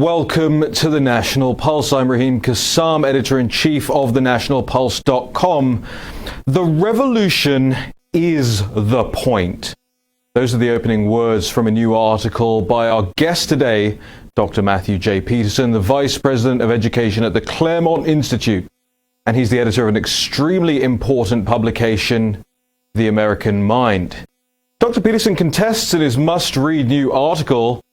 Welcome to the National Pulse. I'm Raheem Kassam, editor-in-chief of thenationalpulse.com. The revolution is the point. Those are the opening words from a new article by our guest today, Dr. Matthew J. Peterson, the Vice President of Education at the Claremont Institute. And he's the editor of an extremely important publication, The American Mind. Dr. Peterson contests in his must-read new article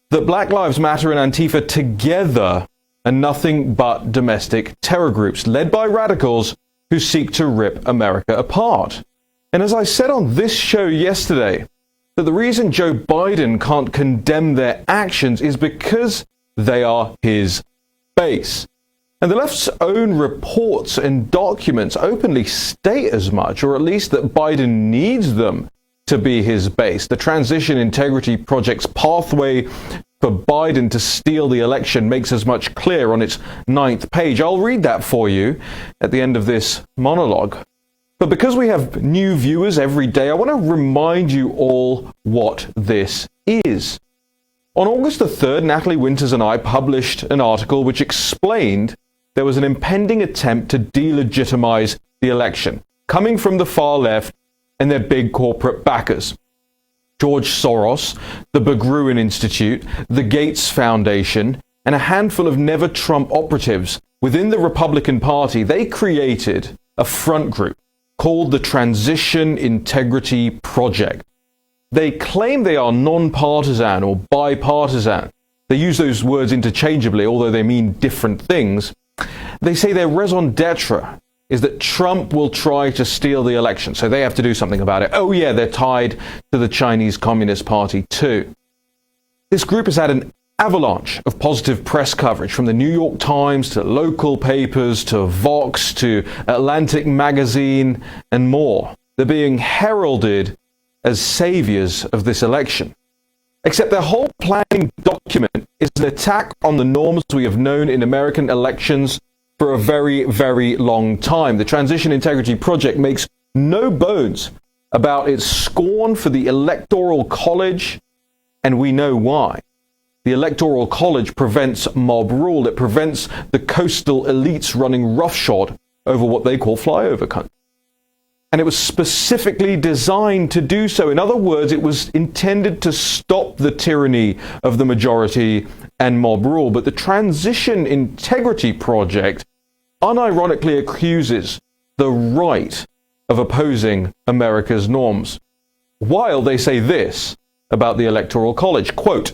that Black Lives Matter and Antifa together are nothing but domestic terror groups led by radicals who seek to rip America apart. And as I said on this show yesterday, that the reason Joe Biden can't condemn their actions is because they are his base. And the left's own reports and documents openly state as much, or at least that Biden needs them to be his base. The Transition Integrity Project's pathway for Biden to steal the election makes as much clear on its 9th page. I'll read that for you at the end of this monologue. But because we have new viewers every day, I want to remind you all what this is. On August the 3rd, Natalie Winters and I published an article which explained there was an impending attempt to delegitimize the election, coming from the far left and their big corporate backers. George Soros, the Berggruen Institute, the Gates Foundation, and a handful of never-Trump operatives within the Republican Party, they created a front group called the Transition Integrity Project. They claim they are non-partisan or bipartisan. They use those words interchangeably, although they mean different things. They say their raison d'etre is that Trump will try to steal the election, so they have to do something about it. Oh yeah, they're tied to the Chinese Communist Party too. This group has had an avalanche of positive press coverage from the New York Times to local papers to Vox to Atlantic Magazine and more. They're being heralded as saviors of this election. Except their whole planning document is an attack on the norms we have known in American elections for a very, very long time. The Transition Integrity Project makes no bones about its scorn for the Electoral College, and we know why. The Electoral College prevents mob rule. It prevents the coastal elites running roughshod over what they call flyover country. And it was specifically designed to do so. In other words, it was intended to stop the tyranny of the majority and mob rule. But the Transition Integrity Project unironically accuses the right of opposing America's norms, while they say this about the Electoral College, quote,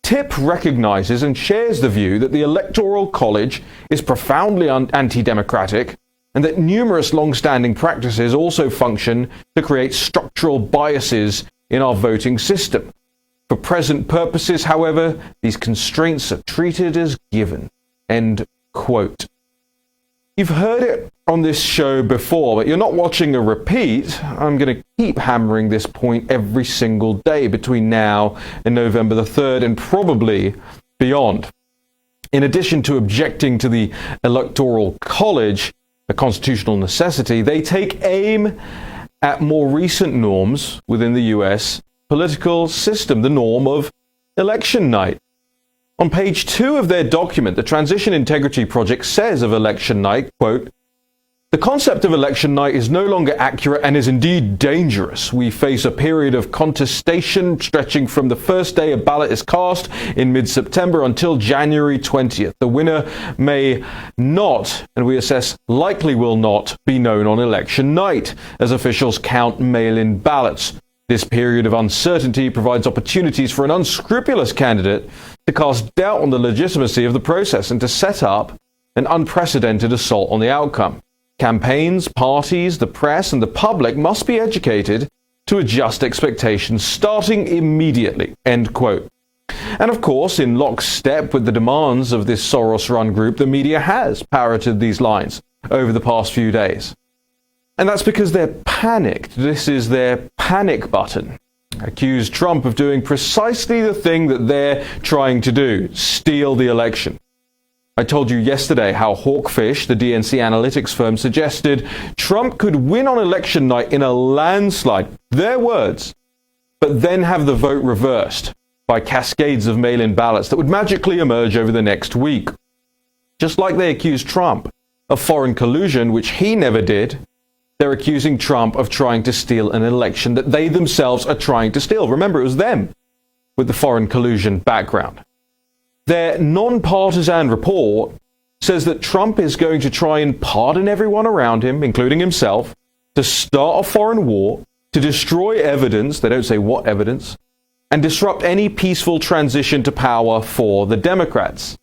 TIP recognizes and shares the view that the Electoral College is profoundly anti-democratic and that numerous long-standing practices also function to create structural biases in our voting system. For present purposes, however, these constraints are treated as given. End quote. You've heard it on this show before, but you're not watching a repeat. I'm going to keep hammering this point every single day between now and November the 3rd and probably beyond. In addition to objecting to the Electoral College, a constitutional necessity, they take aim at more recent norms within the US political system, the norm of election night. On page 2 of their document, the Transition Integrity Project says of election night, quote, the concept of election night is no longer accurate and is indeed dangerous. We face a period of contestation stretching from the first day a ballot is cast in mid-September until January 20th. The winner may not, and we assess likely will not, be known on election night, as officials count mail-in ballots. This period of uncertainty provides opportunities for an unscrupulous candidate to cast doubt on the legitimacy of the process and to set up an unprecedented assault on the outcome. Campaigns, parties, the press, and the public must be educated to adjust expectations starting immediately, end quote. And of course, in lockstep with the demands of this Soros-run group, the media has parroted these lines over the past few days. And that's because they're panicked. This is their panic button. Accuse Trump of doing precisely the thing that they're trying to do, steal the election. I told you yesterday how Hawkfish, the DNC analytics firm, suggested Trump could win on election night in a landslide, their words, but then have the vote reversed. by cascades of mail-in ballots that would magically emerge over the next week. Just like they accused Trump of foreign collusion, which he never did, they're accusing Trump of trying to steal an election that they themselves are trying to steal. Remember, it was them with the foreign collusion background. Their non-partisan report says that Trump is going to try and pardon everyone around him, including himself, to start a foreign war, to destroy evidence, they don't say what evidence, and disrupt any peaceful transition to power for the Democrats.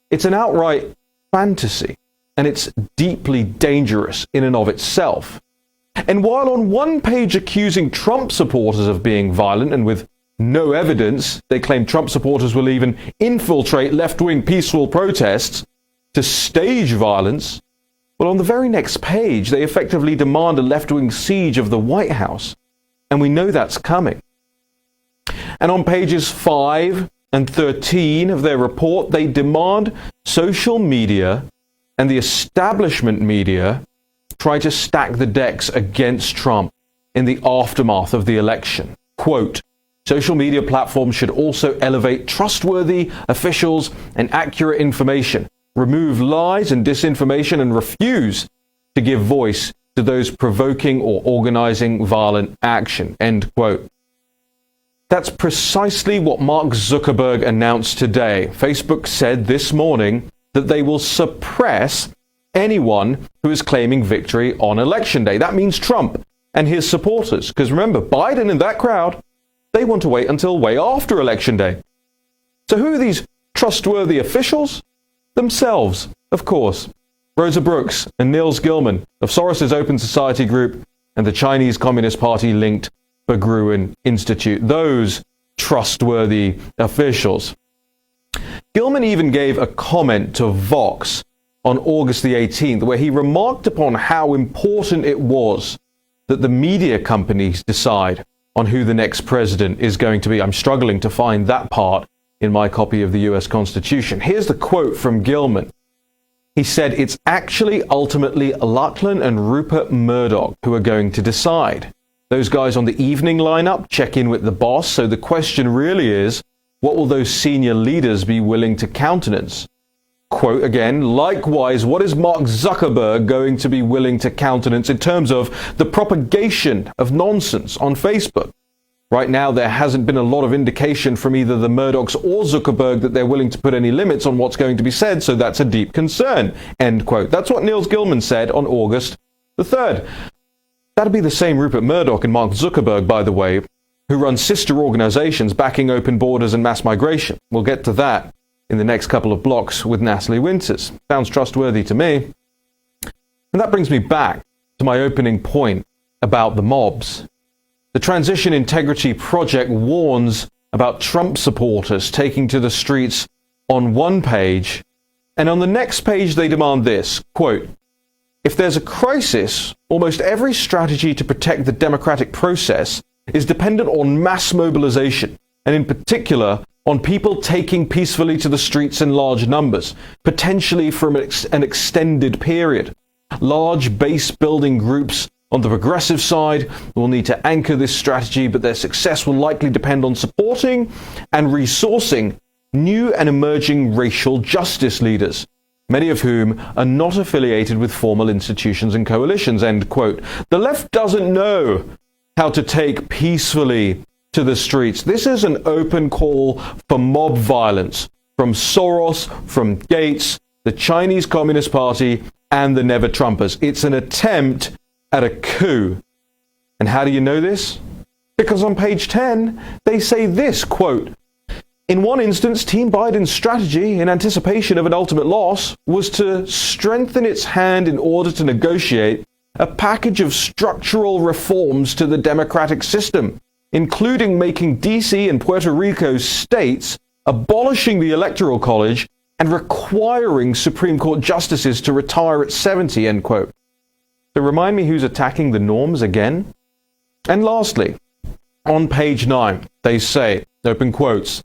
It's an outright fantasy, and it's deeply dangerous in and of itself. And while on one page accusing Trump supporters of being violent and with no evidence, they claim Trump supporters will even infiltrate left-wing peaceful protests to stage violence, well, on the very next page, they effectively demand a left-wing siege of the White House. And we know that's coming. And on pages 5 and 13 of their report, they demand social media and the establishment media try to stack the decks against Trump in the aftermath of the election. Quote, social media platforms should also elevate trustworthy officials and accurate information, remove lies and disinformation, and refuse to give voice to those provoking or organizing violent action. End quote. That's precisely what Mark Zuckerberg announced today. Facebook said this morning that they will suppress anyone who is claiming victory on election day. That means Trump and his supporters. Because remember, Biden and that crowd, they want to wait until way after election day. So who are these trustworthy officials? Themselves, of course. Rosa Brooks and Niels Gilman of Soros's Open Society Group and the Chinese Communist Party-linked Berggruen Institute. Those trustworthy officials. Gilman even gave a comment to Vox on August the 18th, where he remarked upon how important it was that the media companies decide on who the next president is going to be. I'm struggling to find that part in my copy of the US Constitution. Here's the quote from Gilman. He said, it's actually ultimately Lachlan and Rupert Murdoch who are going to decide. Those guys on the evening lineup check in with the boss, so the question really is, what will those senior leaders be willing to countenance? Quote again, likewise, what is Mark Zuckerberg going to be willing to countenance in terms of the propagation of nonsense on Facebook? Right now, there hasn't been a lot of indication from either the Murdochs or Zuckerberg that they're willing to put any limits on what's going to be said, so that's a deep concern. End quote. That's what Niels Gilman said on August the 3rd. That'd be the same Rupert Murdoch and Mark Zuckerberg, by the way, who run sister organizations backing open borders and mass migration. We'll get to that in the next couple of blocks with Natalie Winters. Sounds trustworthy to me. And that brings me back to my opening point about the mobs. The Transition Integrity Project warns about Trump supporters taking to the streets on one page, and on the next page they demand this, quote, if there's a crisis, almost every strategy to protect the democratic process is dependent on mass mobilization, and in particular on people taking peacefully to the streets in large numbers, potentially for an extended period. Large base-building groups on the progressive side will need to anchor this strategy, but their success will likely depend on supporting and resourcing new and emerging racial justice leaders, many of whom are not affiliated with formal institutions and coalitions, end quote. The left doesn't know how to take peacefully to the streets. This is an open call for mob violence from Soros, from Gates, the Chinese Communist Party, and the Never Trumpers. It's an attempt at a coup. And how do you know this? Because on page 10, they say this, quote, in one instance, Team Biden's strategy in anticipation of an ultimate loss was to strengthen its hand in order to negotiate a package of structural reforms to the democratic system, including making D.C. and Puerto Rico states, abolishing the Electoral College, and requiring Supreme Court justices to retire at 70, end quote. So remind me who's attacking the norms again? And lastly, on page 9, they say, open quotes,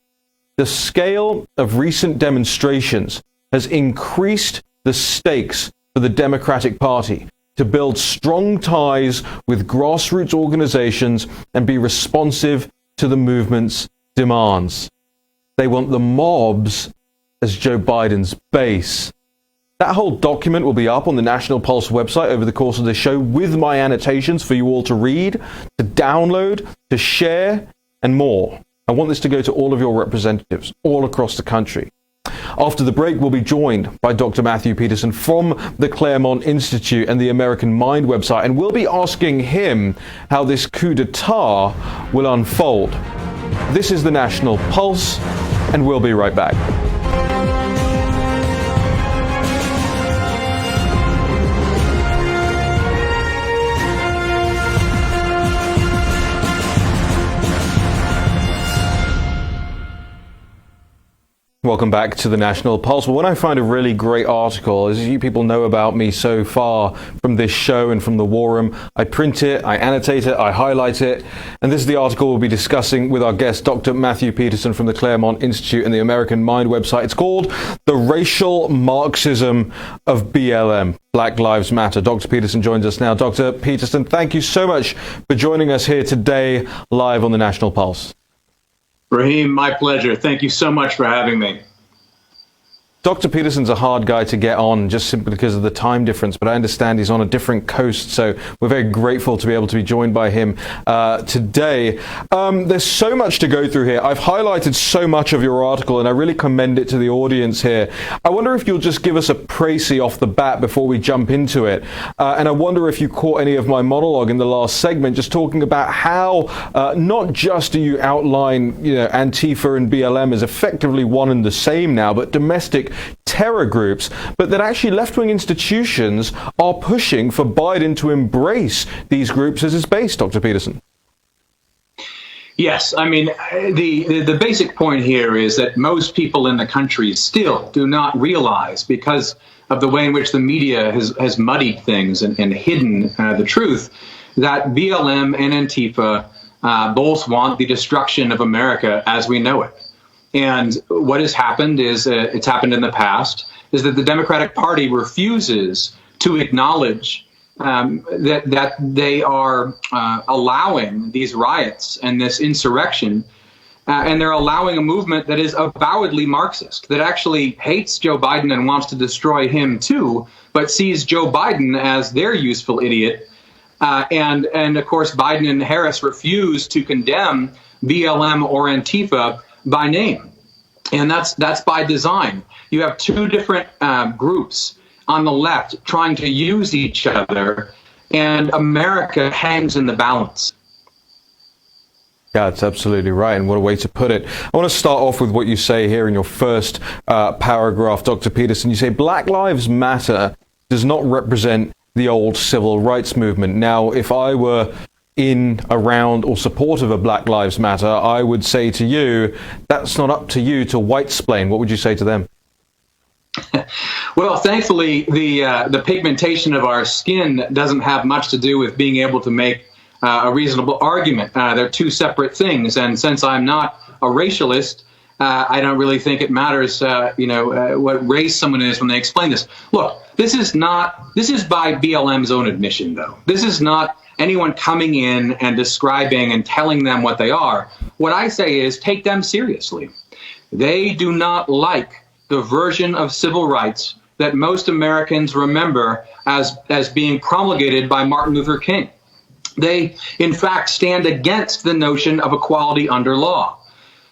the scale of recent demonstrations has increased the stakes for the Democratic Party to build strong ties with grassroots organizations and be responsive to the movement's demands. They want the mobs as Joe Biden's base. That whole document will be up on the National Pulse website over the course of this show with my annotations for you all to read, to download, to share, and more. I want this to go to all of your representatives all across the country. After the break, we'll be joined by Dr. Matthew Peterson from the Claremont Institute and the American Mind website, and we'll be asking him how this coup d'etat will unfold. This is the National Pulse, and we'll be right back. Welcome back to the National Pulse. Well, when I find a really great article, as you people know about me so far from this show and from the War Room, I print it, I annotate it, I highlight it, and this is the article we'll be discussing with our guest, Dr. Matthew Peterson from the Claremont Institute and the American Mind website. It's called The Racial Marxism of BLM, Black Lives Matter. Dr. Peterson joins us now. Dr. Peterson, thank you so much for joining us here today live on the National Pulse. Raheem, my pleasure. Thank you so much for having me. Dr. Peterson's a hard guy to get on just simply because of the time difference, but I understand he's on a different coast, so we're very grateful to be able to be joined by him today. There's so much to go through here. I've highlighted so much of your article, and I really commend it to the audience here. I wonder if you'll just give us a précis off the bat before we jump into it. And I wonder if you caught any of my monologue in the last segment, just talking about how not just do you outline, Antifa and BLM as effectively one and the same now, but domestic terror groups, but that actually left-wing institutions are pushing for Biden to embrace these groups as his base, Dr. Peterson. Yes, I mean, the basic point here is that most people in the country still do not realize, because of the way in which the media has muddied things and hidden the truth, that BLM and Antifa both want the destruction of America as we know it. And what has happened is, it's happened in the past, is that the Democratic Party refuses to acknowledge that they are allowing these riots and this insurrection, and they're allowing a movement that is avowedly Marxist, that actually hates Joe Biden and wants to destroy him too, but sees Joe Biden as their useful idiot. And of course, Biden and Harris refuse to condemn BLM or Antifa by name. And that's by design. You have two different groups on the left trying to use each other, and America hangs in the balance. Yeah, that's absolutely right, and what a way to put it. I want to start off with what you say here in your first paragraph, Dr. Peterson. You say Black Lives Matter does not represent the old civil rights movement. Now, if I were in, around, or supportive of Black Lives Matter, I would say to you, that's not up to you to white-splain. What would you say to them? Well, thankfully, the pigmentation of our skin doesn't have much to do with being able to make a reasonable argument. They're two separate things, and since I'm not a racialist, I don't really think it matters, what race someone is when they explain this. Look, this is by BLM's own admission, though. This is not anyone coming in and describing and telling them what they are. What I say is take them seriously. They do not like the version of civil rights that most Americans remember as being promulgated by Martin Luther King. They, in fact, stand against the notion of equality under law.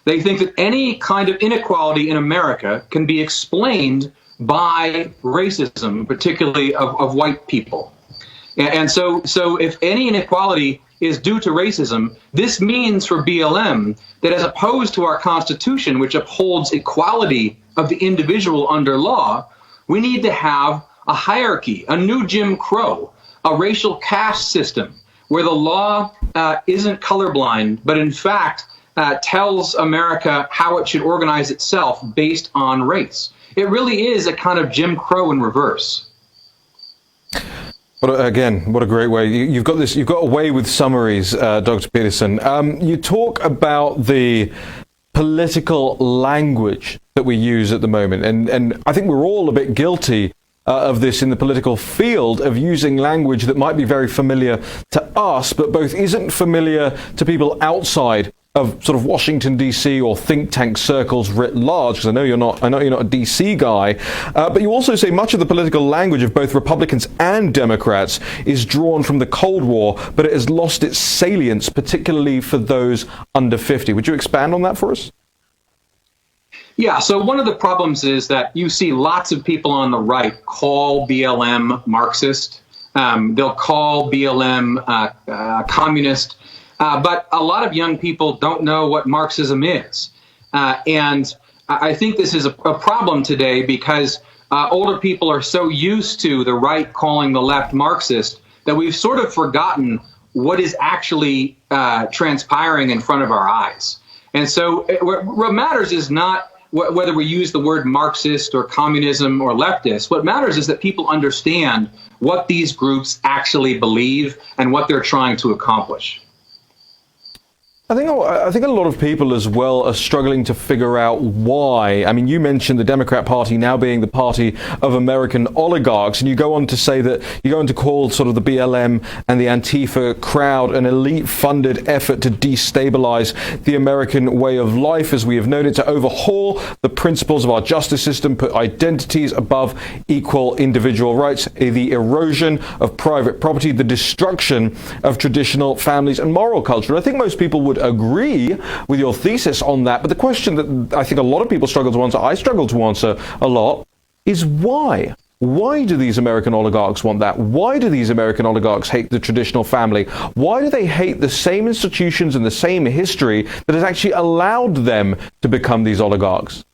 They think that any kind of inequality in America can be explained by racism, particularly of white people. And so if any inequality is due to racism, this means for BLM that as opposed to our Constitution, which upholds equality of the individual under law, we need to have a hierarchy, a new Jim Crow, a racial caste system where the law isn't colorblind, but in fact tells America how it should organize itself based on race. It really is a kind of Jim Crow in reverse. What a great way. You've got a way with summaries, Dr. Peterson. You talk about the political language that we use at the moment, and I think we're all a bit guilty of this in the political field, of using language that might be very familiar to us, but both isn't familiar to people outside of sort of Washington D.C. or think tank circles writ large, because I know you're not a D.C. guy, but you also say much of the political language of both Republicans and Democrats is drawn from the Cold War, but it has lost its salience, particularly for those under 50. Would you expand on that for us? Yeah, so one of the problems is that you see lots of people on the right call BLM Marxist. They'll call BLM communist. But a lot of young people don't know what Marxism is. And I think this is a problem today because older people are so used to the right calling the left Marxist that we've sort of forgotten what is actually transpiring in front of our eyes. And so what matters is not whether we use the word Marxist or communism or leftist. What matters is that people understand what these groups actually believe and what they're trying to accomplish. I think a lot of people as well are struggling to figure out why. I mean, you mentioned the Democrat Party now being the party of American oligarchs, and you go on to say that you're going to call sort of the BLM and the Antifa crowd an elite-funded effort to destabilize the American way of life as we have known it, to overhaul the principles of our justice system, put identities above equal individual rights, the erosion of private property, the destruction of traditional families and moral culture. And I think most people would agree with your thesis on that, but the question that I think a lot of people struggle to answer, I struggle to answer a lot, is why? Why do these American oligarchs want that? Why do these American oligarchs hate the traditional family? Why do they hate the same institutions and the same history that has actually allowed them to become these oligarchs?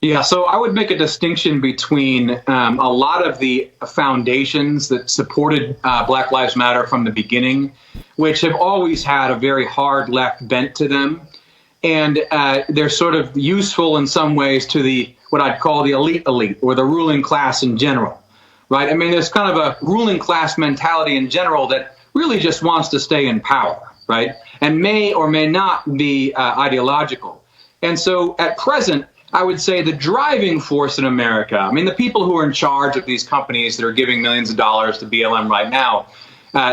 Yeah, so I would make a distinction between a lot of the foundations that supported Black Lives Matter from the beginning, which have always had a very hard left bent to them. And they're sort of useful in some ways to the what I'd call the elite or the ruling class in general, right? I mean, there's kind of a ruling class mentality in general that really just wants to stay in power, right? And may or may not be ideological. And so at present, I would say the driving force in America, I mean, the people who are in charge of these companies that are giving millions of dollars to BLM right now,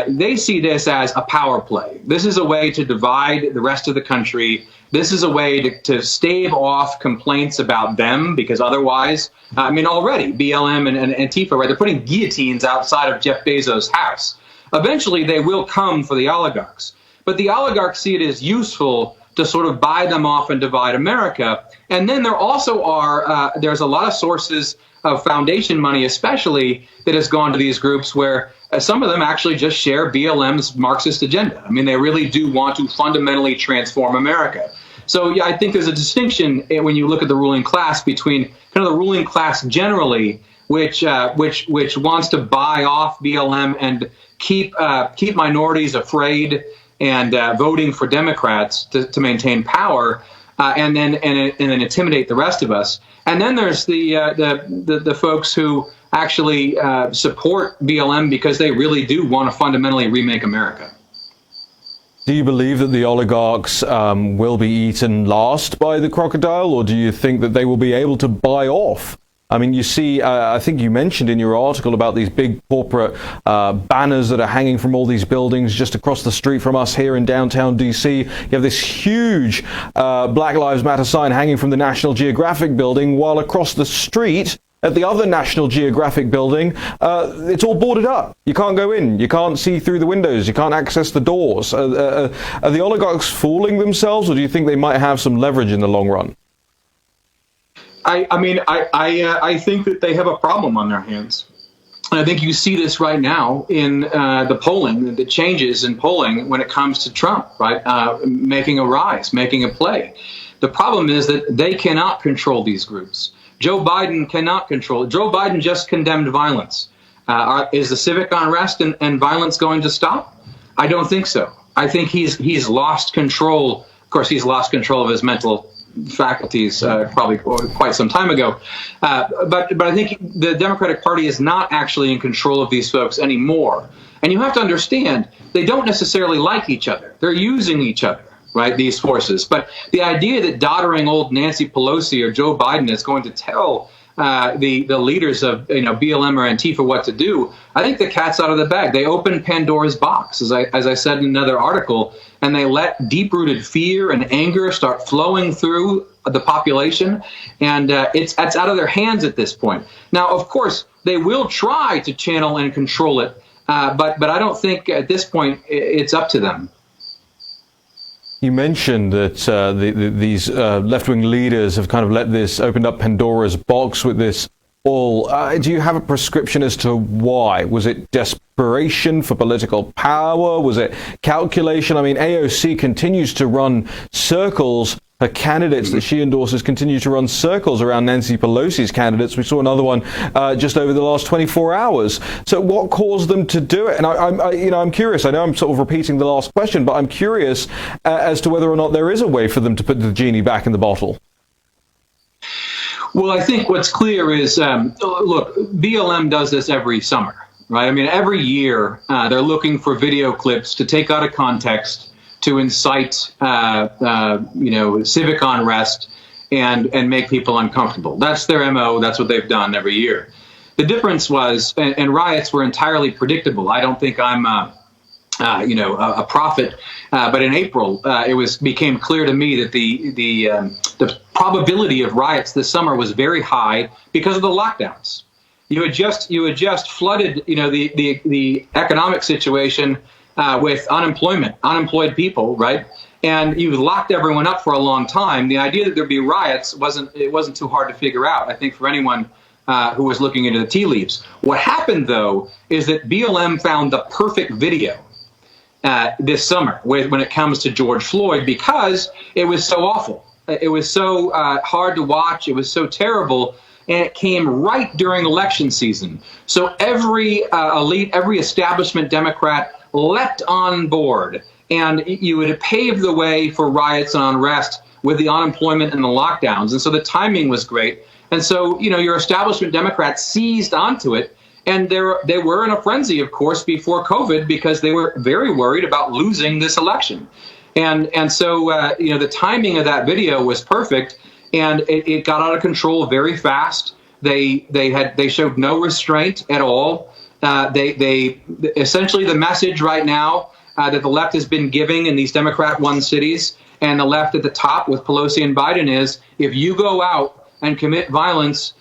they see this as a power play. This is a way to divide the rest of the country. This is a way to stave off complaints about them, because otherwise, I mean, already BLM and Antifa, right, they're putting guillotines outside of Jeff Bezos' house. Eventually, they will come for the oligarchs. But the oligarchs see it as useful to sort of buy them off and divide America. And then there also are, there's a lot of sources of foundation money, especially, that has gone to these groups where some of them actually just share BLM's Marxist agenda. I mean, they really do want to fundamentally transform America. So, yeah, I think there's a distinction when you look at the ruling class between kind of the ruling class generally, which wants to buy off BLM and keep minorities afraid and voting for Democrats to maintain power, and then intimidate the rest of us. And then there's the folks who actually support BLM because they really do want to fundamentally remake America. Do you believe that the oligarchs will be eaten last by the crocodile, or do you think that they will be able to buy off? I mean, you see, I think you mentioned in your article about these big corporate banners that are hanging from all these buildings just across the street from us here in downtown D.C. You have this huge Black Lives Matter sign hanging from the National Geographic building, while across the street at the other National Geographic building, it's all boarded up. You can't go in. You can't see through the windows. You can't access the doors. Are the oligarchs fooling themselves, or do you think they might have some leverage in the long run? I think that they have a problem on their hands. And I think you see this right now in the polling, the changes in polling when it comes to Trump, right? Making a rise, making a play. The problem is that they cannot control these groups. Joe Biden cannot control it. Joe Biden just condemned violence. Is the civic unrest and violence going to stop? I don't think so. I think he's lost control. Of course, he's lost control of his mental faculties probably quite some time ago. But I think the Democratic Party is not actually in control of these folks anymore. And you have to understand, they don't necessarily like each other. They're using each other, right, these forces. But the idea that doddering old Nancy Pelosi or Joe Biden is going to tell the leaders of BLM or Antifa what to do, I think the cat's out of the bag. They opened Pandora's box, as I said in another article, and they let deep-rooted fear and anger start flowing through the population, and it's out of their hands at this point. Now, of course, they will try to channel and control it, but I don't think at this point it's up to them. You mentioned that these left-wing leaders have kind of opened up Pandora's box with this all. Do you have a prescription as to why? Was it desperation for political power? Was it calculation? I mean, AOC continues to run circles. Her candidates that she endorses continue to run circles around Nancy Pelosi's candidates. We saw another one just over the last 24 hours. So what caused them to do it? And I'm curious. I know I'm sort of repeating the last question, but I'm curious as to whether or not there is a way for them to put the genie back in the bottle. Well, I think what's clear is, look, BLM does this every summer, right? I mean, every year they're looking for video clips to take out of context, to incite, civic unrest and make people uncomfortable. That's their MO. That's what they've done every year. The difference was, and riots were entirely predictable. I don't think I'm, a prophet, but in April, it became clear to me that the probability of riots this summer was very high because of the lockdowns. You had just flooded, the economic situation with unemployed people, right? And you locked everyone up for a long time. The idea that there'd be riots wasn't too hard to figure out, I think, for anyone who was looking into the tea leaves. What happened, though, is that BLM found the perfect video this summer when it comes to George Floyd, because it was so awful. It was so hard to watch. It was so terrible. And it came right during election season. So every elite, every establishment Democrat leapt on board, and you would have paved the way for riots and unrest with the unemployment and the lockdowns. And so the timing was great. And so, your establishment Democrats seized onto it. And they were in a frenzy, of course, before COVID, because they were very worried about losing this election. And so, the timing of that video was perfect, and it got out of control very fast. They showed no restraint at all. They essentially, the message right now that the left has been giving in these Democrat-won cities, and the left at the top with Pelosi and Biden, is if you go out and commit violence,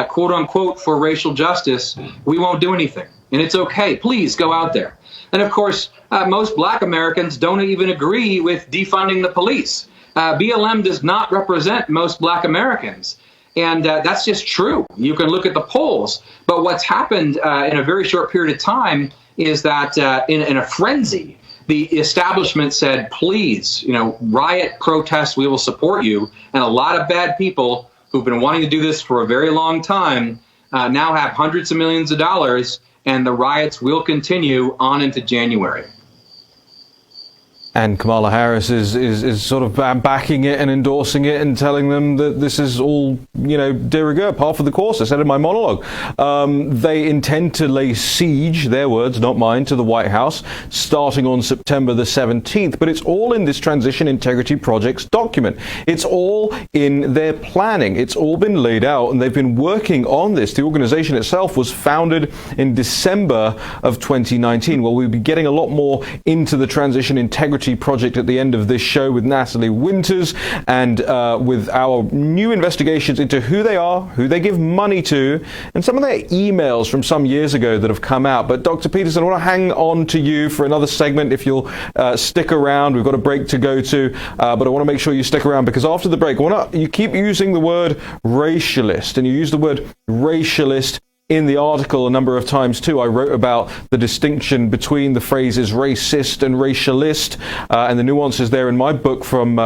quote unquote, for racial justice, we won't do anything. And it's okay. Please go out there. And of course, most black Americans don't even agree with defunding the police. BLM does not represent most black Americans. And that's just true. You can look at the polls. But what's happened in a very short period of time is that in a frenzy, the establishment said, please, riot, protest, we will support you. And a lot of bad people who've been wanting to do this for a very long time now have hundreds of millions of dollars, and the riots will continue on into January. And Kamala Harris is sort of backing it and endorsing it and telling them that this is all, de rigueur, par for the course. I said in my monologue. They intend to lay siege, their words, not mine, to the White House, starting on September the 17th. But it's all in this Transition Integrity Project's document. It's all in their planning. It's all been laid out, and they've been working on this. The organization itself was founded in December of 2019. Well, we'll be getting a lot more into the Transition Integrity Project at the end of this show with Natalie Winters, and with our new investigations into who they are, who they give money to, and some of their emails from some years ago that have come out. But Dr. Peterson, I want to hang on to you for another segment if you'll stick around. We've got a break to go to, but I want to make sure you stick around, because after the break, you keep using the word racialist, and you use the word racialist in the article a number of times too. I wrote about the distinction between the phrases racist and racialist, and the nuances there in my book from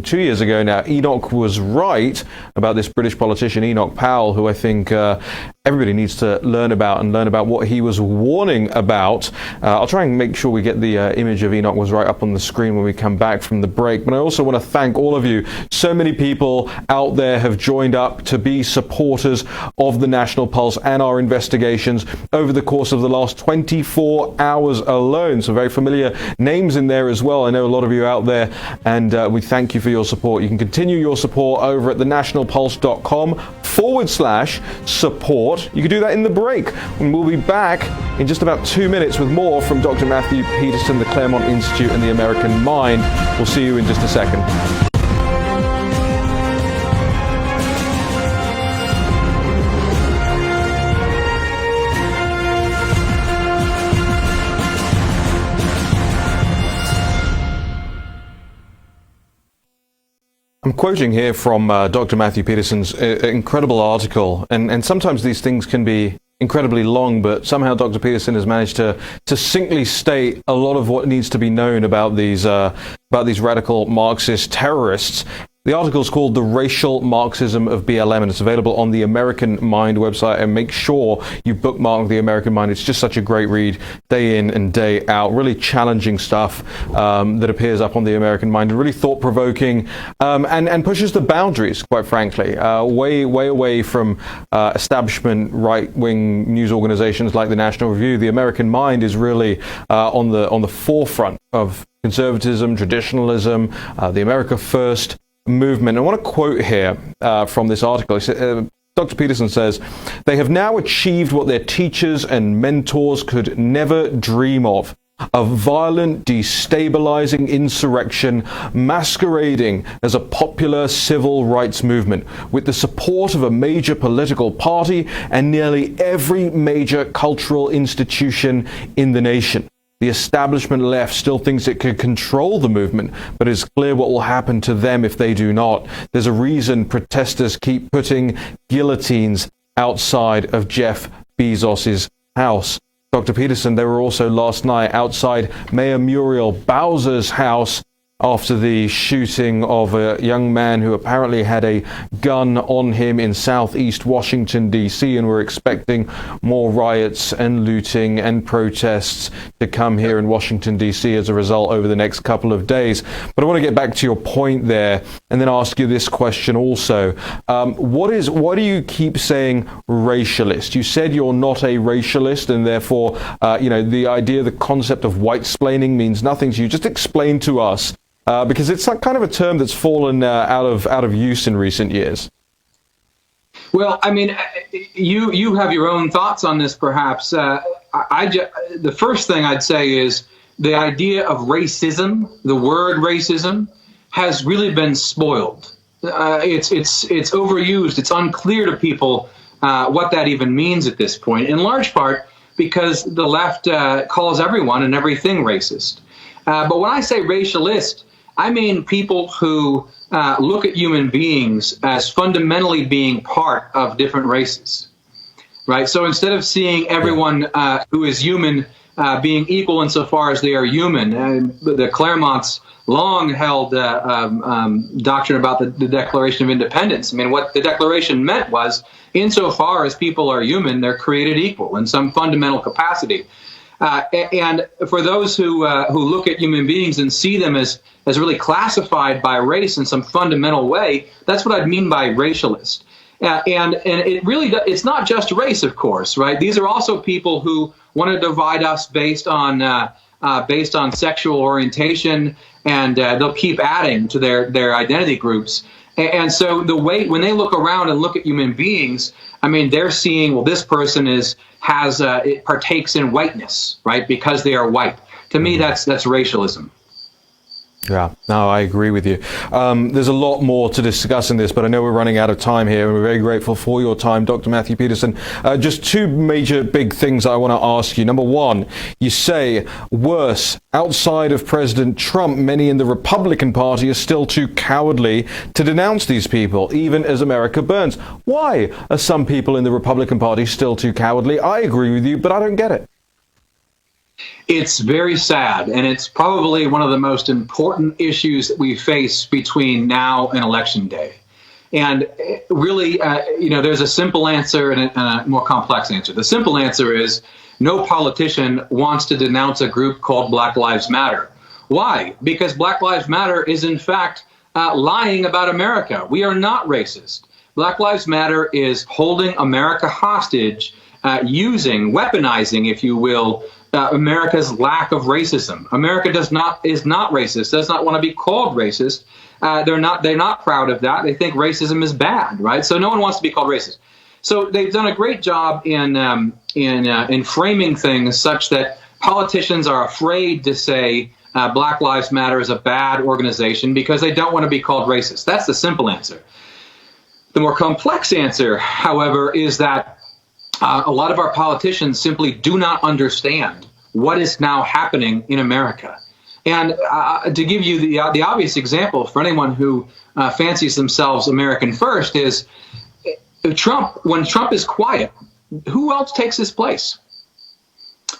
2 years ago now. Enoch was right about this British politician, Enoch Powell, who I think everybody needs to learn about what he was warning about. I'll try and make sure we get the image of Enoch was right up on the screen when we come back from the break. But I also want to thank all of you. So many people out there have joined up to be supporters of the National Pulse and our investigations over the course of the last 24 hours alone. Some very familiar names in there as well. I know a lot of you out there, and we thank you for your support. You can continue your support over at thenationalpulse.com/support. You can do that in the break, and we'll be back in just about 2 minutes with more from Dr. Matthew Peterson, the Claremont Institute, and the American Mind. We'll see you in just a second. I'm quoting here from Dr. Matthew Peterson's incredible article, and sometimes these things can be incredibly long, but somehow Dr. Peterson has managed to succinctly state a lot of what needs to be known about these radical Marxist terrorists. The article is called The Racial Marxism of BLM, and it's available on the American Mind website. And make sure you bookmark the American Mind. It's just such a great read, day in and day out. Really challenging stuff that appears up on the American Mind, and really thought-provoking, and pushes the boundaries, quite frankly, way away from establishment right-wing news organizations like the National Review. The American Mind is really on the forefront of conservatism, traditionalism, the America First movement. I want to quote here from this article. Dr. Peterson says, "They have now achieved what their teachers and mentors could never dream of. A violent, destabilizing insurrection masquerading as a popular civil rights movement with the support of a major political party and nearly every major cultural institution in the nation. The establishment left still thinks it can control the movement, but it's clear what will happen to them if they do not. There's a reason protesters keep putting guillotines outside of Jeff Bezos's house." Dr. Peterson, they were also last night outside Mayor Muriel Bowser's house after the shooting of a young man who apparently had a gun on him in southeast Washington, D.C., and we're expecting more riots and looting and protests to come here in Washington, D.C. as a result over the next couple of days. But I want to get back to your point there and then ask you this question also. Why do you keep saying racialist? You said you're not a racialist, and therefore, the idea, the concept of white-splaining means nothing to you. Just explain to us, because it's kind of a term that's fallen out of use in recent years. Well, I mean, you have your own thoughts on this, perhaps. The first thing I'd say is the idea of racism, the word racism, has really been spoiled. It's overused. It's unclear to people what that even means at this point, in large part because the left calls everyone and everything racist. But when I say racialist, I mean people who look at human beings as fundamentally being part of different races, right? So instead of seeing everyone who is human being equal insofar as they are human, the Claremonts long held doctrine about the Declaration of Independence. I mean, what the Declaration meant was, insofar as people are human, they're created equal in some fundamental capacity. And for those who look at human beings and see them as really classified by race in some fundamental way, that's what I'd mean by racialist. And it really, it's not just race, of course, right? These are also people who want to divide us based on sexual orientation, and they'll keep adding to their identity groups. And so when they look around and look at human beings, I mean, they're seeing, well, this person it partakes in whiteness, right? Because they are white. To me, that's racialism. Yeah, no, I agree with you. There's a lot more to discuss in this, but I know we're running out of time here, and we're very grateful for your time, Dr. Matthew Peterson. Just two major big things I want to ask you. Number one, you say, worse, outside of President Trump, many in the Republican Party are still too cowardly to denounce these people, even as America burns. Why are some people in the Republican Party still too cowardly? I agree with you, but I don't get it. It's very sad, and it's probably one of the most important issues that we face between now and Election Day. And really, there's a simple answer and a more complex answer. The simple answer is no politician wants to denounce a group called Black Lives Matter. Why? Because Black Lives Matter is, in fact, lying about America. We are not racist. Black Lives Matter is holding America hostage, weaponizing, if you will, America's lack of racism. America is not racist, does not want to be called racist. They're not proud of that. They think racism is bad, right? So no one wants to be called racist. So they've done a great job in framing things such that politicians are afraid to say Black Lives Matter is a bad organization because they don't want to be called racist. That's the simple answer. The more complex answer, however, is that a lot of our politicians simply do not understand what is now happening in America. And to give you the obvious example for anyone who fancies themselves American first is Trump. When Trump is quiet, who else takes his place?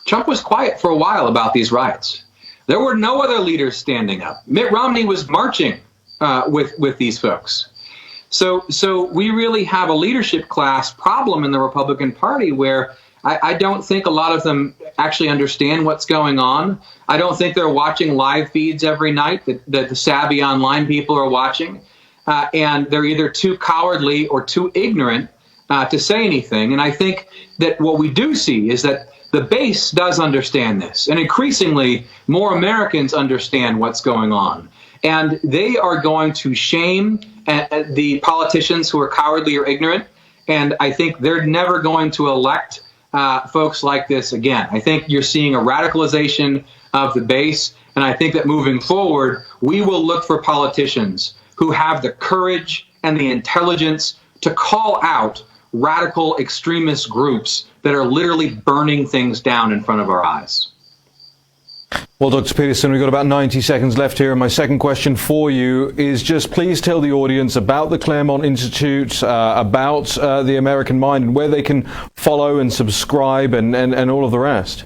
Trump was quiet for a while about these riots. There were no other leaders standing up. Mitt Romney was marching with these folks. So we really have a leadership class problem in the Republican Party where I don't think a lot of them actually understand what's going on. I don't think they're watching live feeds every night that the savvy online people are watching. And they're either too cowardly or too ignorant to say anything. And I think that what we do see is that the base does understand this. And increasingly, more Americans understand what's going on. And they are going to shame the politicians who are cowardly or ignorant. And I think they're never going to elect folks like this again. I think you're seeing a radicalization of the base. And I think that moving forward, we will look for politicians who have the courage and the intelligence to call out radical extremist groups that are literally burning things down in front of our eyes. Well, Dr. Peterson, we've got about 90 seconds left here, and my second question for you is just please tell the audience about the Claremont Institute, about the American Mind, and where they can follow and subscribe and all of the rest.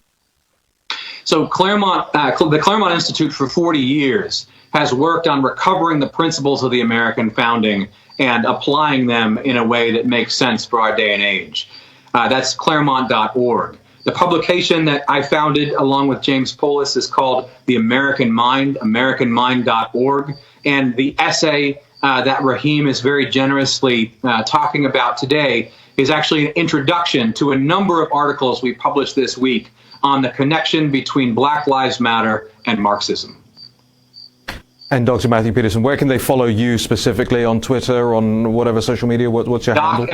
So the Claremont Institute for 40 years has worked on recovering the principles of the American founding and applying them in a way that makes sense for our day and age. That's claremont.org. The publication that I founded along with James Polis is called The American Mind, americanmind.org. And the essay that Raheem is very generously talking about today is actually an introduction to a number of articles we published this week on the connection between Black Lives Matter and Marxism. And Dr. Matthew Peterson, where can they follow you specifically on Twitter, on whatever social media? What's your handle?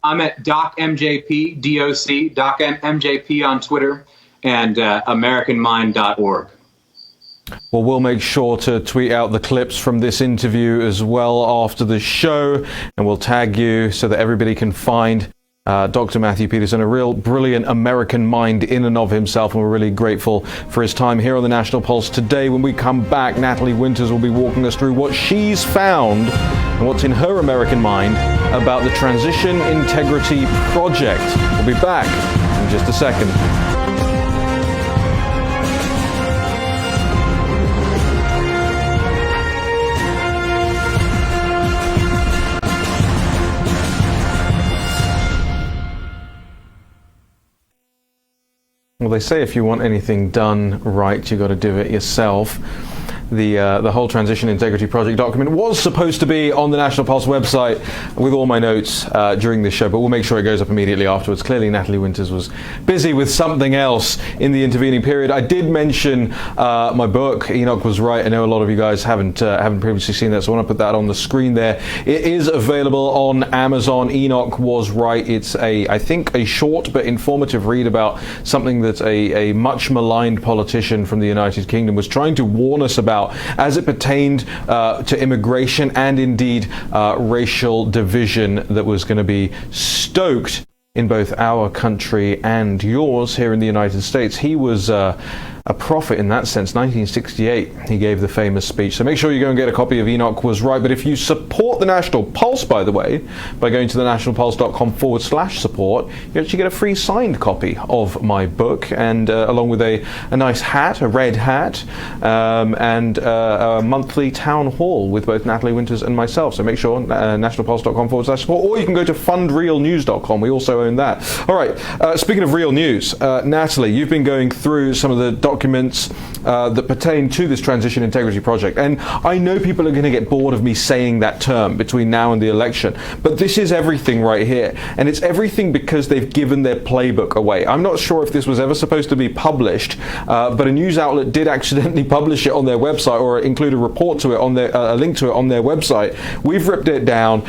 I'm at DocMJP, D-O-C, DocMJP on Twitter, and AmericanMind.org. Well, we'll make sure to tweet out the clips from this interview as well after the show, and we'll tag you so that everybody can find Dr. Matthew Peterson, a real brilliant American mind in and of himself, and we're really grateful for his time here on the National Pulse today. When we come back, Natalie Winters will be walking us through what she's found and what's in her American mind about the Transition Integrity Project. We'll be back in just a second. Well, they say if you want anything done right, you got to do it yourself. The whole Transition Integrity Project document was supposed to be on the National Pulse website with all my notes during this show, but we'll make sure it goes up immediately afterwards. Clearly, Natalie Winters was busy with something else in the intervening period. I did mention my book, Enoch Was Right. I know a lot of you guys haven't previously seen that, so I want to put that on the screen there. It is available on Amazon. Enoch Was Right. It's I think a short but informative read about something that a much maligned politician from the United Kingdom was trying to warn us about as it pertained to immigration and indeed racial division that was going to be stoked in both our country and yours here in the United States. He was a prophet in that sense. 1968, he gave the famous speech. So make sure you go and get a copy of Enoch Was Right. But if you support the National Pulse, by the way, by going to thenationalpulse.com/support, you actually get a free signed copy of my book, and along with a nice hat, a red hat, and a monthly town hall with both Natalie Winters and myself. So make sure nationalpulse.com/support, or you can go to fundrealnews.com. We also own that. All right. Speaking of real news, Natalie, you've been going through some of the documents that pertain to this Transition Integrity Project, and I know people are going to get bored of me saying that term between now and the election, but this is everything right here, and it's everything because they've given their playbook away. I'm not sure if this was ever supposed to be published, but a news outlet did accidentally publish it on their website, or include a report to it on their a link to it on their website. We've ripped it down.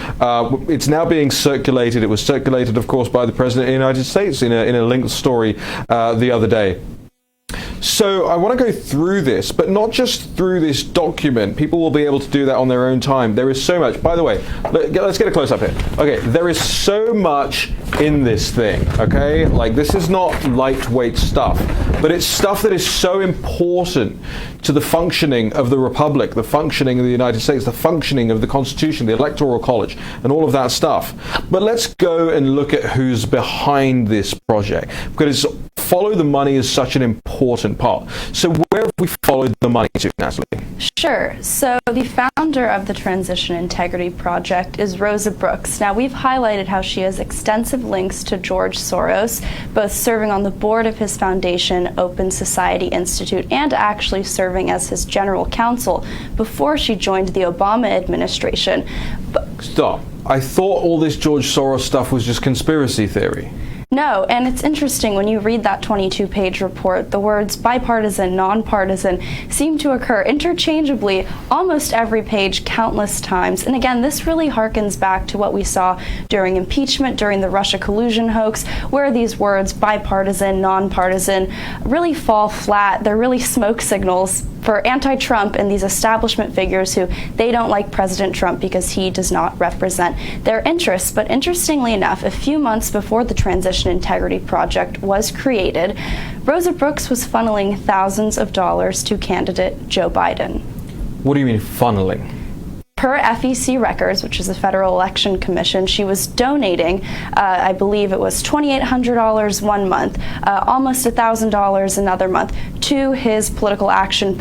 It's now being circulated. It was circulated, of course, by the President of the United States in a linked story the other day. So I want to go through this, but not just through this document. People will be able to do that on their own time. There is so much. By the way, let's get a close up here. Okay, there is so much in this thing, okay? Like, this is not lightweight stuff, but it's stuff that is so important to the functioning of the Republic, the functioning of the United States, the functioning of the Constitution, the Electoral College, and all of that stuff. But let's go and look at who's behind this project, because follow the money is such an important part. So where have we followed the money to, Natalie? Sure. So the founder of the Transition Integrity Project is Rosa Brooks. Now, we've highlighted how she has extensive links to George Soros, both serving on the board of his foundation, Open Society Institute, and actually serving as his general counsel before she joined the Obama administration. Stop. I thought all this George Soros stuff was just conspiracy theory. No, and it's interesting when you read that 22-page report, the words bipartisan, nonpartisan seem to occur interchangeably almost every page countless times. And again, this really harkens back to what we saw during impeachment, during the Russia collusion hoax, where these words bipartisan, nonpartisan really fall flat. They're really smoke signals for anti-Trump and these establishment figures who they don't like President Trump because he does not represent their interests. But interestingly enough, a few months before the Transition Integrity Project was created, Rosa Brooks was funneling thousands of dollars to candidate Joe Biden. What do you mean funneling? Per FEC records, which is the Federal Election Commission, she was donating, I believe it was $2,800 one month, almost $1,000 another month, to his political action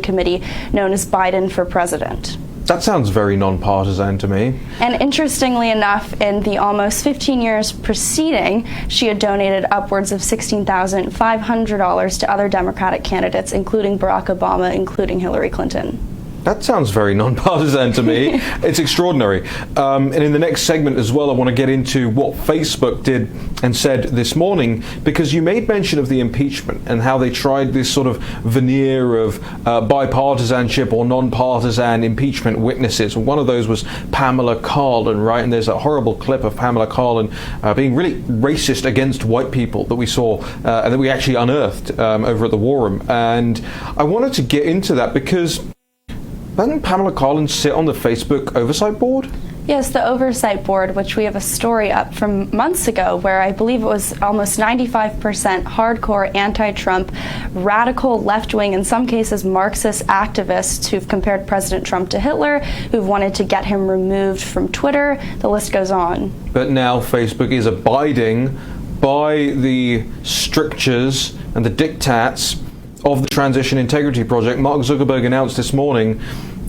committee known as Biden for President. That sounds very nonpartisan to me. And interestingly enough, in the almost 15 years preceding, she had donated upwards of $16,500 to other Democratic candidates, including Barack Obama, including Hillary Clinton. That sounds very nonpartisan to me. It's extraordinary. And in the next segment as well, I want to get into what Facebook did and said this morning, because you made mention of the impeachment and how they tried this sort of veneer of bipartisanship or nonpartisan impeachment witnesses. One of those was Pamela Karlan, right? And there's a horrible clip of Pamela Karlan being really racist against white people that we saw and that we actually unearthed over at the War Room. And I wanted to get into that because doesn't Pamela Karlan sit on the Facebook oversight board? Yes, the oversight board, which we have a story up from months ago where I believe it was almost 95% hardcore anti-Trump, radical left-wing, in some cases Marxist activists who've compared President Trump to Hitler, who've wanted to get him removed from Twitter. The list goes on. But now Facebook is abiding by the strictures and the diktats of the Transition Integrity Project. Mark Zuckerberg announced this morning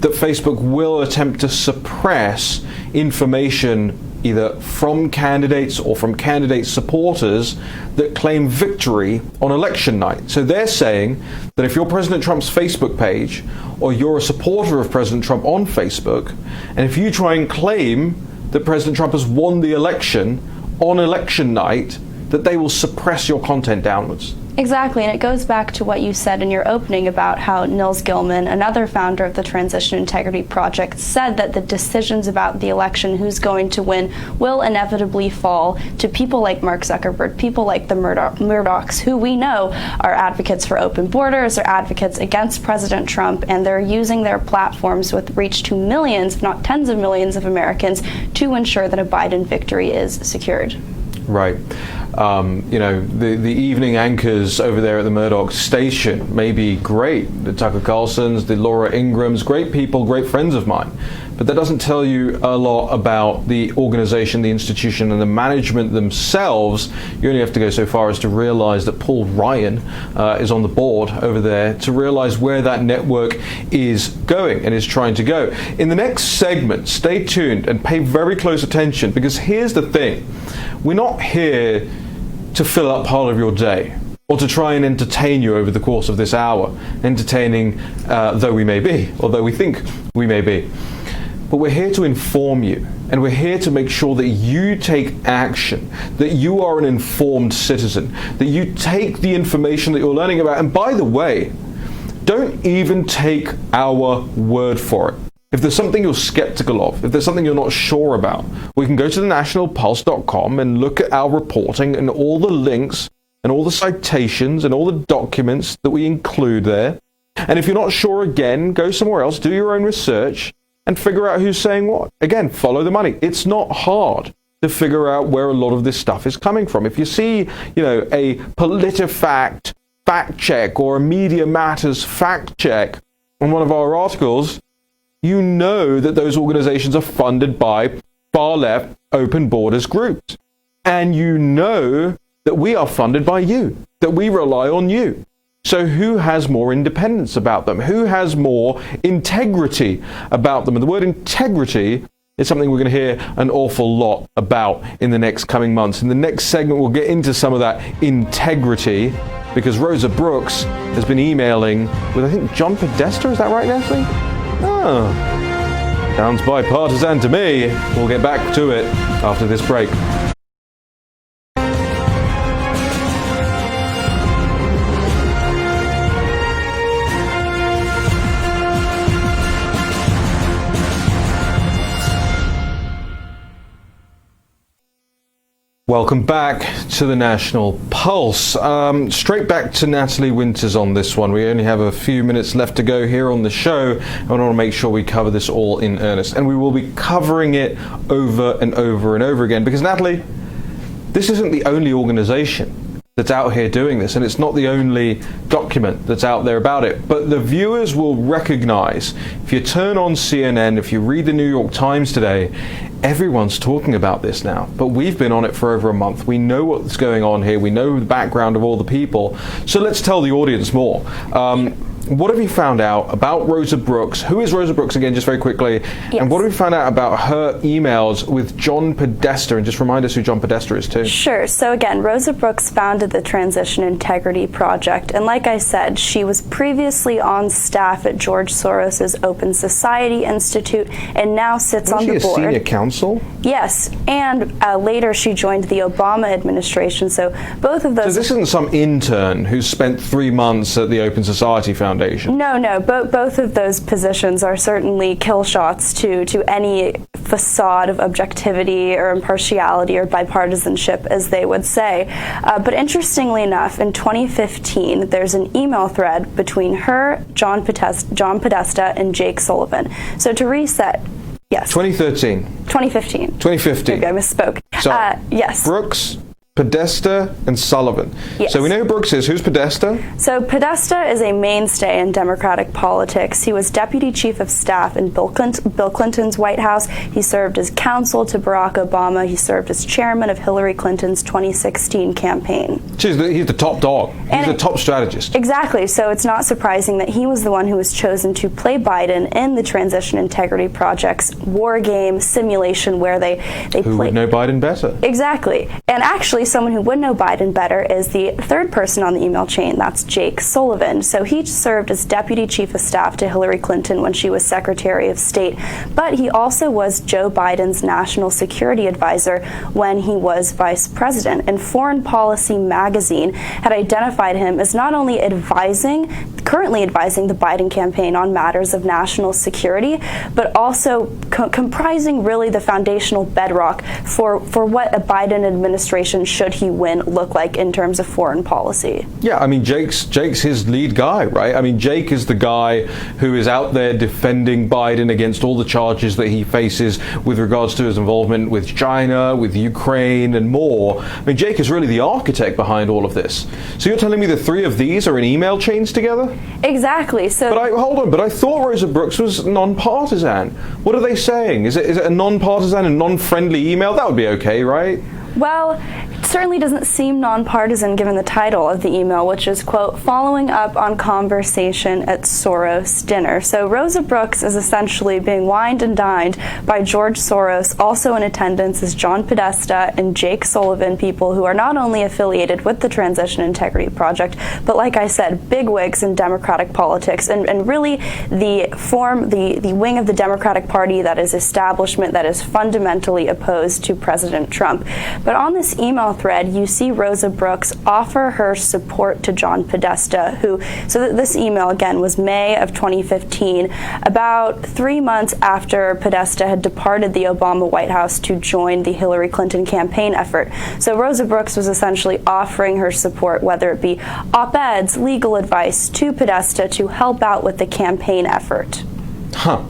that Facebook will attempt to suppress information either from candidates or from candidate supporters that claim victory on election night. So they're saying that if you're President Trump's Facebook page or you're a supporter of President Trump on Facebook, and if you try and claim that President Trump has won the election on election night, that they will suppress your content downwards. Exactly, and it goes back to what you said in your opening about how Nils Gilman, another founder of the Transition Integrity Project, said that the decisions about the election, who's going to win, will inevitably fall to people like Mark Zuckerberg, people like the Murdochs, who we know are advocates for open borders, are advocates against President Trump, and they're using their platforms with reach to millions, if not tens of millions of Americans, to ensure that a Biden victory is secured. Right. The evening anchors over there at the Murdoch station may be great. The Tucker Carlsons, the Laura Ingrams, great people, great friends of mine. But that doesn't tell you a lot about the organization, the institution, and the management themselves. You only have to go so far as to realize that Paul Ryan is on the board over there, to realize where that network is going and is trying to go. In the next segment, stay tuned and pay very close attention, because here's the thing. We're not here to fill up part of your day or to try and entertain you over the course of this hour, entertaining though we may be, or though we think we may be. But we're here to inform you, and we're here to make sure that you take action, that you are an informed citizen, that you take the information that you're learning about. And by the way, don't even take our word for it. If there's something you're skeptical of, if there's something you're not sure about, we can go to thenationalpulse.com and look at our reporting and all the links and all the citations and all the documents that we include there. And if you're not sure again, go somewhere else, do your own research, and figure out who's saying what. Again, follow the money. It's not hard to figure out where a lot of this stuff is coming from. If you see, a PolitiFact fact check or a Media Matters fact check on one of our articles, you know that those organizations are funded by far-left open borders groups. And you know that we are funded by you, that we rely on you. So who has more independence about them? Who has more integrity about them? And the word integrity is something we're going to hear an awful lot about in the next coming months. In the next segment, we'll get into some of that integrity, because Rosa Brooks has been emailing with, I think, John Podesta. Is that right, Natalie? Oh, sounds bipartisan to me. We'll get back to it after this break. Welcome back to the National Pulse. Straight back to Natalie Winters on this one. We only have a few minutes left to go here on the show, and I want to make sure we cover this all in earnest. And we will be covering it over and over and over again, because, Natalie, this isn't the only organization that's out here doing this, and it's not the only document that's out there about it. But the viewers will recognize, if you turn on CNN, if you read the New York Times today, everyone's talking about this now. But we've been on it for over a month. We know what's going on here. We know the background of all the people. So let's tell the audience more. What have you found out about Rosa Brooks? Who is Rosa Brooks again, just very quickly? Yes. And what have you found out about her emails with John Podesta? And just remind us who John Podesta is too. Sure. So again, Rosa Brooks founded the Transition Integrity Project. And like I said, she was previously on staff at George Soros's Open Society Institute and now sits on the board. Was she a senior counsel? Yes. And later she joined the Obama administration. So both of those... So this isn't some intern who spent 3 months at the Open Society Foundation? No. Both of those positions are certainly kill shots to any facade of objectivity or impartiality or bipartisanship, as they would say. But interestingly enough, in 2015, there's an email thread between her, John Podesta, and Jake Sullivan. So to reset, yes. 2013. 2015. 2015. Maybe I misspoke. So, yes. Brooks, Podesta, and Sullivan. Yes. So we know who Brooks is. Who's Podesta? So Podesta is a mainstay in Democratic politics. He was deputy chief of staff in Bill Clinton's White House. He served as counsel to Barack Obama. He served as chairman of Hillary Clinton's 2016 campaign. He's the top dog. He's the top strategist. Exactly. So it's not surprising that he was the one who was chosen to play Biden in the Transition Integrity Project's war game simulation, where they Who would know Biden better? Exactly. And actually, someone who would know Biden better is the third person on the email chain. That's Jake Sullivan. So he served as deputy chief of staff to Hillary Clinton when she was Secretary of State, but he also was Joe Biden's national security advisor when he was vice president. And Foreign Policy magazine had identified him as not only advising currently advising the Biden campaign on matters of national security, but also comprising really the foundational bedrock for what a Biden administration, should he win, look like in terms of foreign policy. Yeah, I mean, Jake's his lead guy, right? I mean, Jake is the guy who is out there defending Biden against all the charges that he faces with regards to his involvement with China, with Ukraine, and more. I mean, Jake is really the architect behind all of this. So you're telling me the three of these are in email chains together? Exactly. So, but I thought Rosa Brooks was non-partisan. What are they saying? Is it a non-partisan and non-friendly email? That would be okay, right? Well, it certainly doesn't seem nonpartisan given the title of the email, which is, quote, following up on conversation at Soros dinner. So Rosa Brooks is essentially being wined and dined by George Soros. Also in attendance is John Podesta and Jake Sullivan, people who are not only affiliated with the Transition Integrity Project, but like I said, bigwigs in Democratic politics, and really the wing of the Democratic Party that is establishment, that is fundamentally opposed to President Trump. But on this email thread, you see Rosa Brooks offer her support to John Podesta, this email, again, was May of 2015, about 3 months after Podesta had departed the Obama White House to join the Hillary Clinton campaign effort. So Rosa Brooks was essentially offering her support, whether it be op-eds, legal advice, to Podesta to help out with the campaign effort. Huh.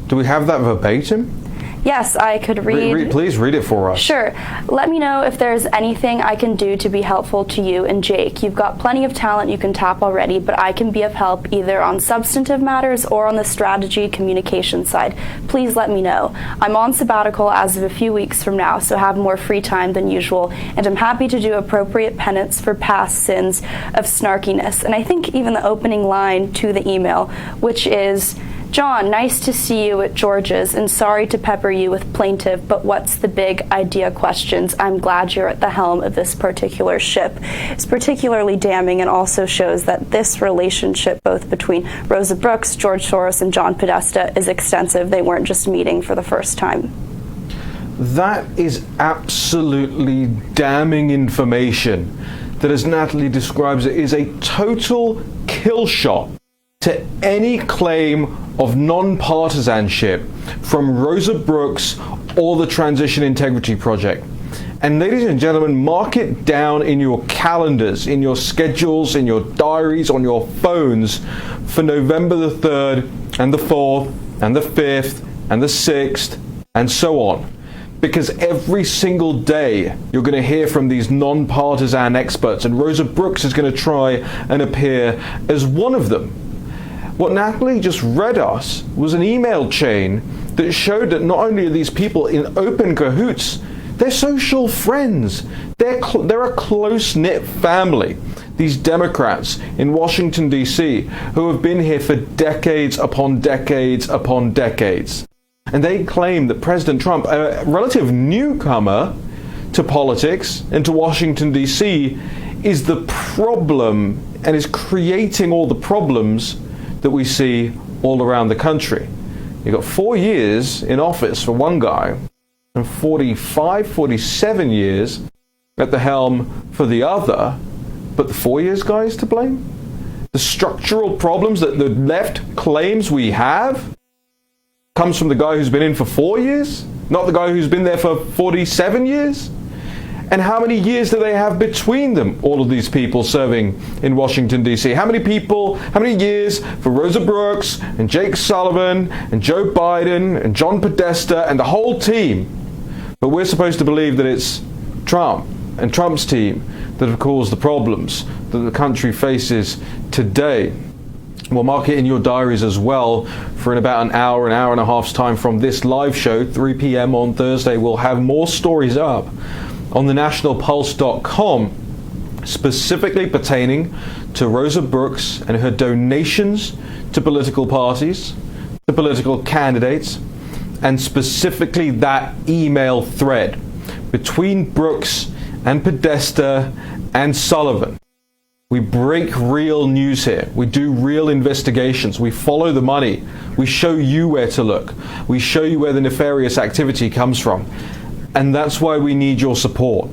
Do we have that verbatim? Yes, I could read. Please read it for us. Sure. Let me know if there's anything I can do to be helpful to you and Jake. You've got plenty of talent you can tap already, but I can be of help either on substantive matters or on the strategy communication side. Please let me know. I'm on sabbatical as of a few weeks from now, so have more free time than usual, and I'm happy to do appropriate penance for past sins of snarkiness. And I think even the opening line to the email, which is, John, nice to see you at George's, and sorry to pepper you with plaintive, but what's the big idea questions? I'm glad you're at the helm of this particular ship. It's particularly damning and also shows that this relationship, both between Rosa Brooks, George Soros, and John Podesta, is extensive. They weren't just meeting for the first time. That is absolutely damning information that, as Natalie describes it, is a total kill shot to any claim of non-partisanship from Rosa Brooks or the Transition Integrity Project. And ladies and gentlemen, mark it down in your calendars, in your schedules, in your diaries, on your phones for November the 3rd and the 4th and the 5th and the 6th and so on. Because every single day you're going to hear from these non-partisan experts, and Rosa Brooks is going to try and appear as one of them. What Natalie just read us was an email chain that showed that not only are these people in open cahoots, they're social friends. They're a close-knit family. These Democrats in Washington, D.C., who have been here for decades upon decades upon decades. And they claim that President Trump, a relative newcomer to politics and to Washington, D.C., is the problem and is creating all the problems that we see all around the country. You've got 4 years in office for one guy and 45, 47 years at the helm for the other, but the 4 years guy is to blame? The structural problems that the left claims we have comes from the guy who's been in for 4 years, not the guy who's been there for 47 years? And how many years do they have between them, all of these people serving in Washington, D.C.? How many years for Rosa Brooks and Jake Sullivan and Joe Biden and John Podesta and the whole team? But we're supposed to believe that it's Trump and Trump's team that have caused the problems that the country faces today. We'll mark it in your diaries as well for in about an hour and a half's time from this live show, 3 p.m. on Thursday. We'll have more stories up on thenationalpulse.com, specifically pertaining to Rosa Brooks and her donations to political parties, to political candidates, and specifically that email thread between Brooks and Podesta and Sullivan. We break real news here. We do real investigations. We follow the money. We show you where to look. We show you where the nefarious activity comes from. And that's why we need your support.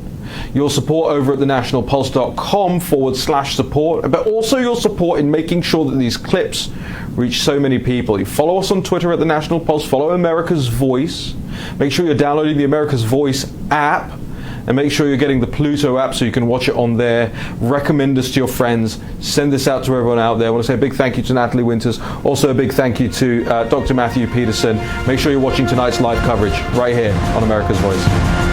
your support over at thenationalpulse.com/support, but also your support in making sure that these clips reach so many people. You follow us on Twitter at The National Pulse, follow America's Voice, make sure you're downloading the America's Voice app, and make sure you're getting the Pluto app so you can watch it on there. Recommend us to your friends. Send this out to everyone out there. I want to say a big thank you to Natalie Winters. Also a big thank you to Dr. Matthew Peterson. Make sure you're watching tonight's live coverage right here on America's Voice.